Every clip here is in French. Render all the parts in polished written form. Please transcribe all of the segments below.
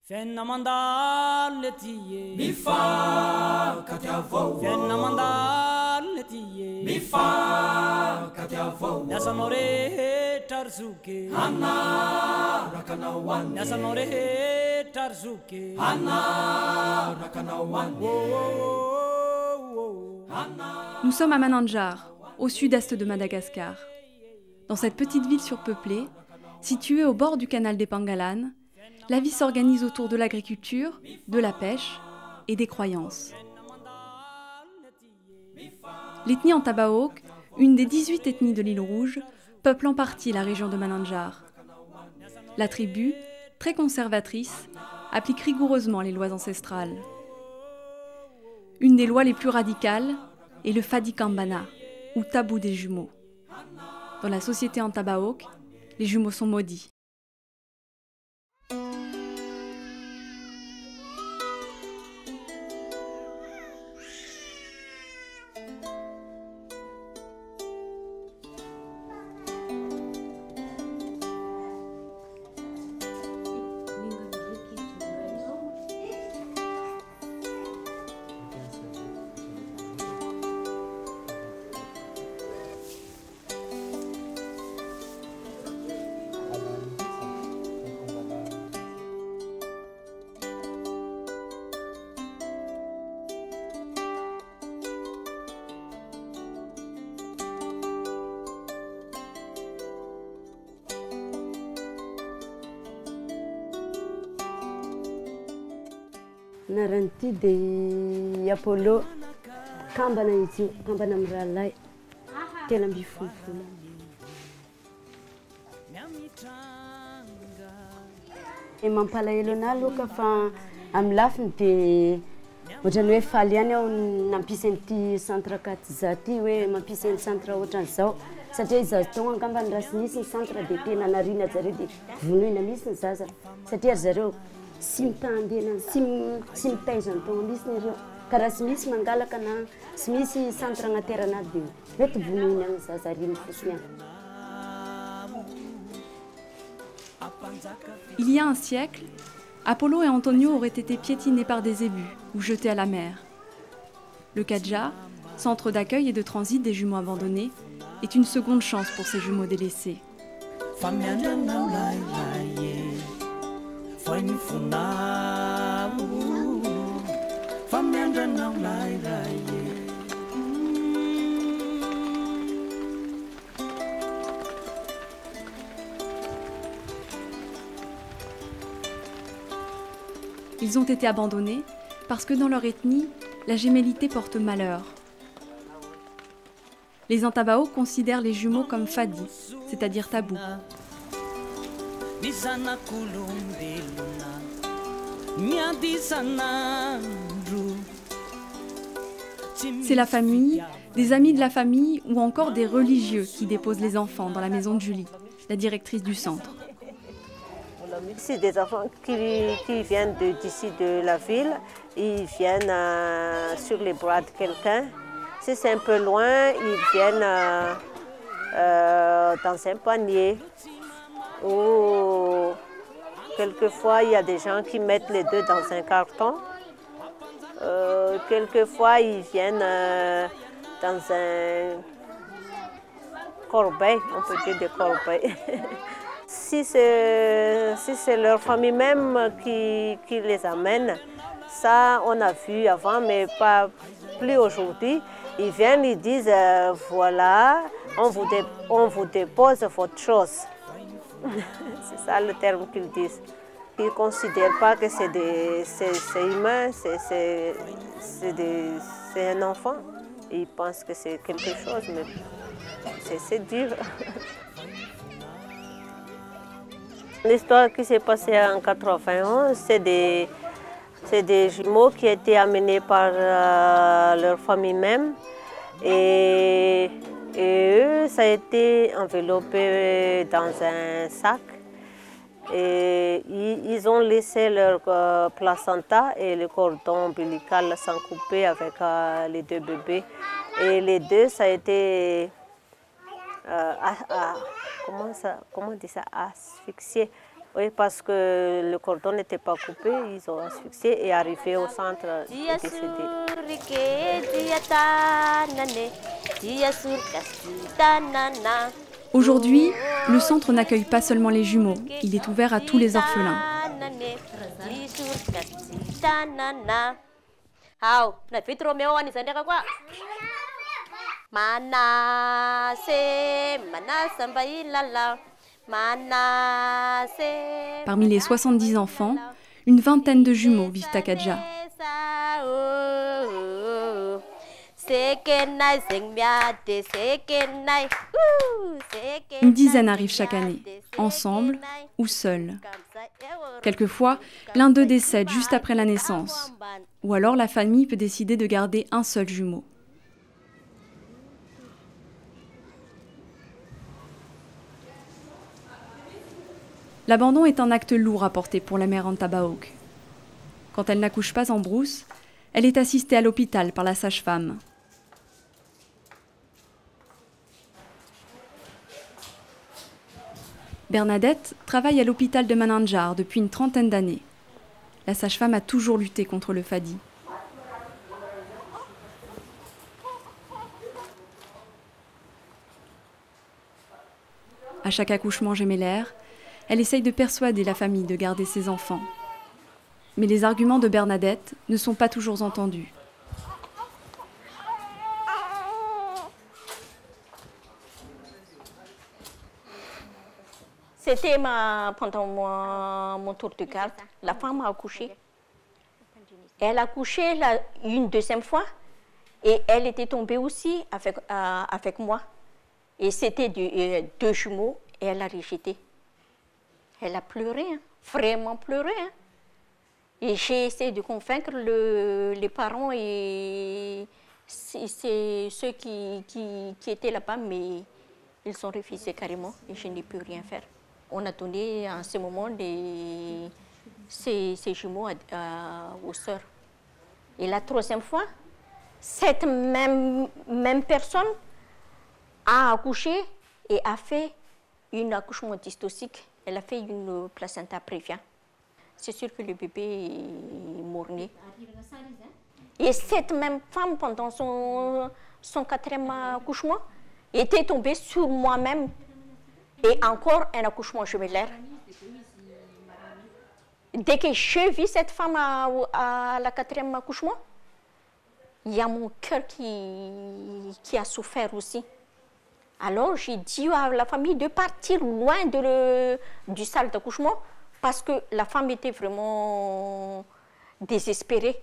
Fenna mandaletiye mi fa katiavo Fenna mandaletiye mi fa katiavo Nasanore tarzuke Hanna rakanawan Nasanore tarzuke Hanna rakanawan Nous sommes à Manandjar, au sud-est de Madagascar. Dans cette petite ville surpeuplée, située au bord du canal des Pangalan, la vie s'organise autour de l'agriculture, de la pêche et des croyances. L'ethnie Antabaok, une des 18 ethnies de l'île Rouge, peuple en partie la région de Manandjar. La tribu, très conservatrice, applique rigoureusement les lois ancestrales. Une des lois les plus radicales est le Fadikambana, ou tabou des jumeaux. Dans la société Antabaok, les jumeaux sont maudits. Naranti de Apollo kambana izy kambana miralay tena mbifofona mampalahelo anahy aloha fa amin'ny lafiny dia ohatrany hoe faly ihany aho nampisy an'ity centre Katiza ty hoe mampisy ny centre ohatran'izao satria izazo taona angambany raha sy nisy ny centre dia tena narina zareo dia vonoina misy ny zaza satria zareo sy mitandena sy mitaiza ny taona misy ny ireo ka raha sy misy mangalaka na sy misy centre agnaterana dia mety vonoina ny zaza riny fosiny any. Il y a un siècle, Apollo et Antonio auraient été piétinés par des ébus ou jetés à la mer. Le Kadja, centre d'accueil et de transit des jumeaux abandonnés, est une seconde chance pour ces jumeaux délaissés. Ils ont été abandonnés parce que dans leur ethnie, la gémellité porte malheur. Les Antabaok considèrent les jumeaux comme fadi, c'est-à-dire tabous. C'est la famille, des amis de la famille ou encore des religieux qui déposent les enfants dans la maison de Julie, la directrice du centre. C'est des enfants qui viennent d'ici de la ville, ils viennent sur les bras de quelqu'un. Si c'est un peu loin, ils viennent dans un panier. Ou quelquefois, il y a des gens qui mettent les deux dans un carton. Quelquefois, ils viennent dans un corbeil, on peut dire des corbeilles. Si c'est leur famille même qui les amène, ça on a vu avant, mais pas plus aujourd'hui. Ils viennent, ils disent voilà, on vous dépose votre chose. C'est ça le terme qu'ils disent. Ils ne considèrent pas que c'est humain, c'est un enfant. Ils pensent que c'est quelque chose, mais c'est dur. L'histoire qui s'est passée en 91, c'est des jumeaux qui étaient amenés par leur famille même. Et eux, ça a été enveloppé dans un sac. Et ils ont laissé leur placenta et le cordon ombilical sans couper avec les deux bébés. Et les deux, ça a été comment on dit ça, asphyxié. Oui, parce que le cordon n'était pas coupé, ils ont asphyxié et arrivé au centre décédé. Aujourd'hui, le centre n'accueille pas seulement les jumeaux, il est ouvert à tous les orphelins. Parmi les 70 enfants, une vingtaine de jumeaux vivent à Kadja. Une dizaine arrivent chaque année, ensemble ou seuls. Quelquefois, l'un d'eux décède juste après la naissance, ou alors la famille peut décider de garder un seul jumeau. L'abandon est un acte lourd à porter pour la mère Antabaok. Quand elle n'accouche pas en brousse, elle est assistée à l'hôpital par la sage-femme. Bernadette travaille à l'hôpital de Manandjar depuis une trentaine d'années. La sage-femme a toujours lutté contre le Fadi. À chaque accouchement gémellaire, elle essaye de persuader la famille de garder ses enfants. Mais les arguments de Bernadette ne sont pas toujours entendus. C'était pendant mon tour de garde. La femme a accouché. Elle a accouché une deuxième fois et elle était tombée aussi avec moi. Et c'était deux jumeaux et elle a rejeté. Elle a pleuré, hein, vraiment pleuré. Hein. Et j'ai essayé de convaincre les parents et c'est ceux qui étaient là-bas, mais ils ont refusé carrément et je n'ai pu rien faire. On a donné en ce moment ces jumeaux aux sœurs. Et la troisième fois, cette même personne a accouché et a fait un accouchement dystocique. Elle a fait une placenta prévia. C'est sûr que le bébé est mort-né. Et cette même femme, pendant son quatrième accouchement, était tombée sur moi-même. Et encore un accouchement jumellaire. Dès que je vis cette femme à la quatrième accouchement, il y a mon cœur qui a souffert aussi. Alors j'ai dit à la famille de partir loin du salle d'accouchement parce que la femme était vraiment désespérée.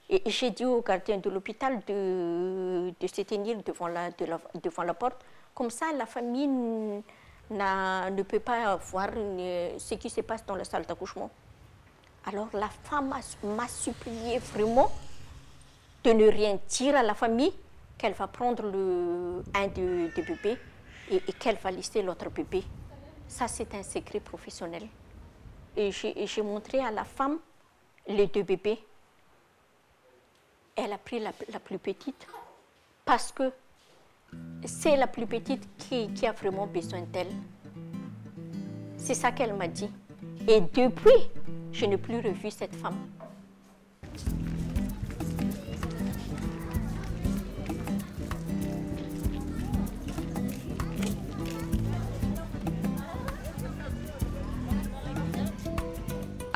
Et j'ai dit au gardien de l'hôpital de se tenir devant la porte. Comme ça, la famille ne peut pas voir ce qui se passe dans la salle d'accouchement. Alors la femme m'a supplié vraiment de ne rien dire à la famille, qu'elle va prendre un des bébés et qu'elle va laisser l'autre bébé. Ça, c'est un secret professionnel. Et j'ai montré à la femme les deux bébés. Elle a pris la plus petite parce que c'est la plus petite qui a vraiment besoin d'elle. C'est ça qu'elle m'a dit. Et depuis, je n'ai plus revu cette femme.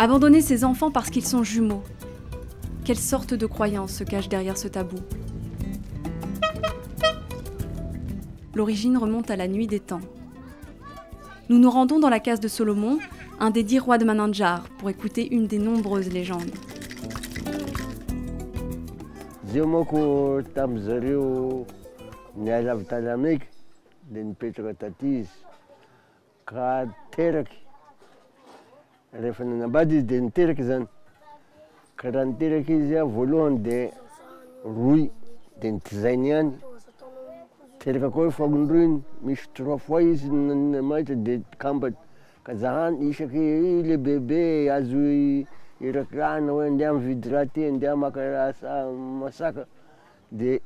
Abandonner ses enfants parce qu'ils sont jumeaux. Quelle sorte de croyance se cache derrière ce tabou? L'origine remonte à la nuit des temps. Nous nous rendons dans la case de Solomon, un des 10 rois de Manandjar, pour écouter une des nombreuses légendes. Rehefa nanambady izy dia niteraka zany. Ka raha niteraka izy voalohany dia roy dia nitizainy ihany. Teraka koa fagondroy iny misy 3 fois izy mahita dia kambatra. Ka zahany isaky le bebe azo irakirana hoe andeha mividy raha ty, andeha maka masaka dia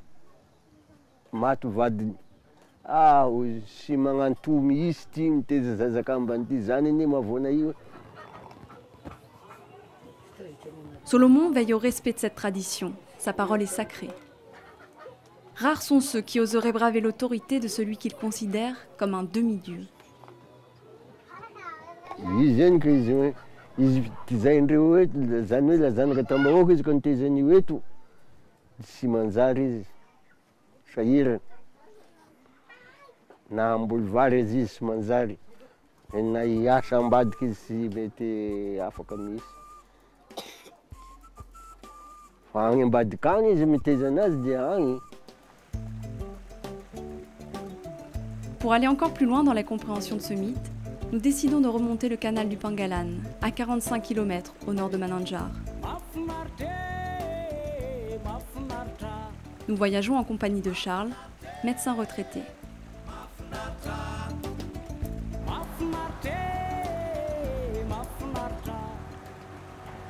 maty vadiny. Sy magnano to mihitsy ty miteza zazakambany ty zany anie mahavoana io. Solomon veille au respect de cette tradition. Sa parole est sacrée. Rares sont ceux qui oseraient braver l'autorité de celui qu'ils considèrent comme un demi-dieu. Izy zany ka izy hoe izy tizaindreo hoe zany hoe lazanaka tambahoaka izy ka nitezan'io eto sy manjary izy sahirana na amboly vary azy izy sy manjary na hiasa ambadika izy sy mety afaka misy fa agny ambadika agny izy miteza anazy dia agny. Pour aller encore plus loin dans la compréhension de ce mythe, nous décidons de remonter le canal du Pangalan, à 45 km au nord de Mananjar. Nous voyageons en compagnie de Charles, médecin retraité.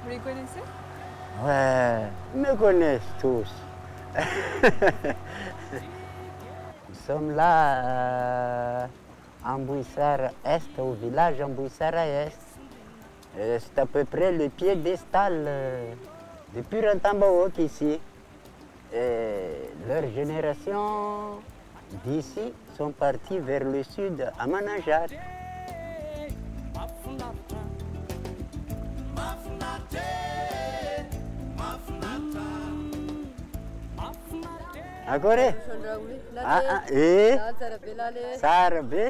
Vous les connaissez? Ouais, ils me connaissent tous. Nous sommes là en Bouissara Est, au village en Bouissara Est. C'est à peu près le piédestal de Purantambaok ici. Leur génération d'ici sont partis vers le sud à Mananjar.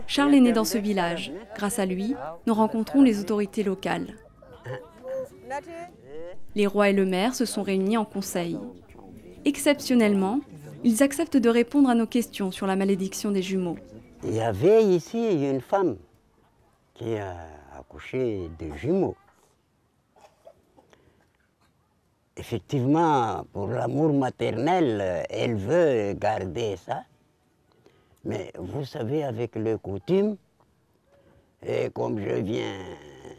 Charles est né dans ce village. Grâce à lui, nous rencontrons les autorités locales. Les rois et le maire se sont réunis en conseil. Exceptionnellement, ils acceptent de répondre à nos questions sur la malédiction des jumeaux. Il y avait ici une femme qui a accouché de jumeaux. Effectivement, pour l'amour maternel, elle veut garder ça. Mais vous savez, avec les coutumes, et comme je viens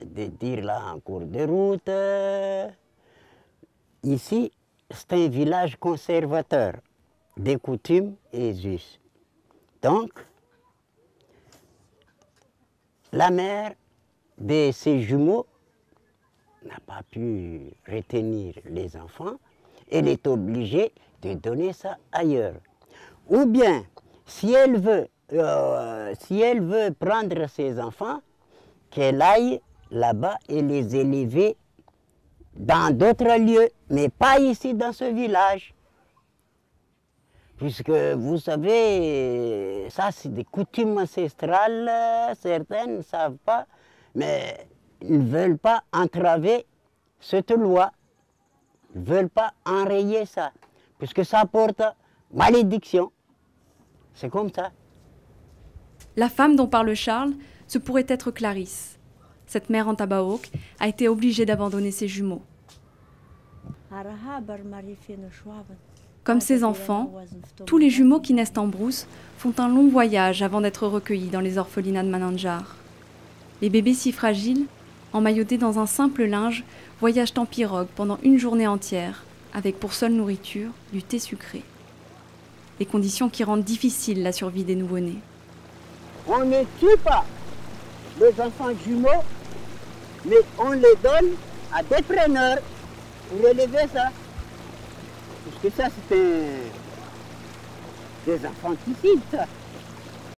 de dire là en cours de route, ici, c'est un village conservateur des coutumes et us. Donc, la mère de ces jumeaux n'a pas pu retenir les enfants, elle est obligée de donner ça ailleurs. Ou bien, si elle veut prendre ses enfants, qu'elle aille là-bas et les élever dans d'autres lieux, mais pas ici dans ce village. Puisque vous savez, ça c'est des coutumes ancestrales, certaines ne savent pas, mais ils ne veulent pas entraver cette loi. Ils ne veulent pas enrayer ça, puisque ça porte malédiction. C'est comme ça. La femme dont parle Charles, ce pourrait être Clarisse. Cette mère en Tabaok a été obligée d'abandonner ses jumeaux. Comme ses enfants, tous les jumeaux qui naissent en brousse font un long voyage avant d'être recueillis dans les orphelinats de Mananjar. Les bébés si fragiles, emmaillotés dans un simple linge, voyagent en pirogue pendant une journée entière, avec pour seule nourriture du thé sucré. Des conditions qui rendent difficile la survie des nouveau-nés. On ne tue pas les enfants jumeaux, mais on les donne à des preneurs pour élever ça. Parce que ça, c'est des infanticides, ça.